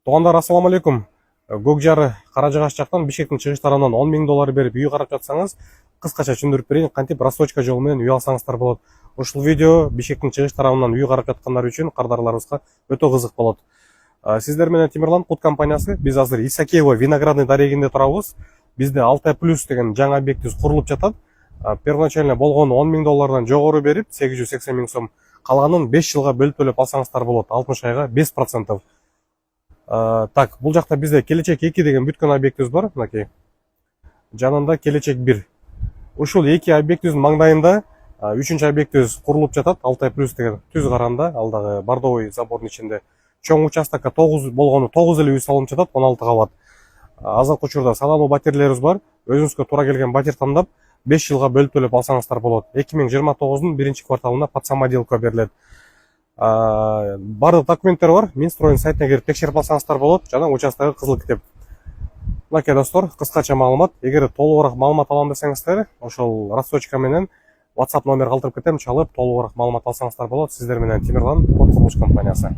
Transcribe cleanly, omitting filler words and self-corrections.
Туугандар, ассаламу алейкум. Көк жары Каражыгаш жактан Бишкектин чыгыш тарабынан 10 000 доллар берип үй карап жатсаңыз, кыскача түшүндүрүп берейин, кантип рассрочка жолу менен үй алсаңыздар болот. Ушул видео Бишкектин чыгыш тарабынан үй карап жаткандар үчүн, кардарларыбызга өтө кызык болот. Сиздер менен Тимирлан Кут компаниясы, биз азыр Исакиево Виноградный дарегинде турабыз. Бизде Алтай плюс деген жаңы объектибиз курулуп жатат. Первоначально болгон 10 000 доллардан жогору берип 880 000 сом, калганын 5 жылга бөлүп төлөп алсаңыздар болот. 60 айга 5%. Так, бул жакта бизде Келечек 2 деген бүткөн объектибиз бар, мынакей. Жанында Келечек 1. Ушул 2 объектибиздин маңдайында 3-чү объектибиз курулуп жатат, Алтай плюс деген түз каранда, ал дагы бордовый забордун ичинде. Чоң участокко 9 болгону 9 эле үй салынып жатат, 16 кабат. Азыркы учурда саналуу батирлерибиз бар. Өзүңүзгө туура келген батир тандап 5 жылга бөлүп төлөп алсаңыздар болот. 2029-дун 1-кварталында под самоделка берилет. Бардык документтер бар. Минстройдун сайтына кирип текшерип алсаңыздар болот. Жана участогы кызыл китеп. Мынакей достор, кыскача маалымат. Эгер толугураак маалымат алам десеңиздер, ошол рассрочка менен WhatsApp номер калтырып кетем, чалып толугураак маалымат алсаңыздар болот. Сиздер менен Тимирлан Кут компаниясы.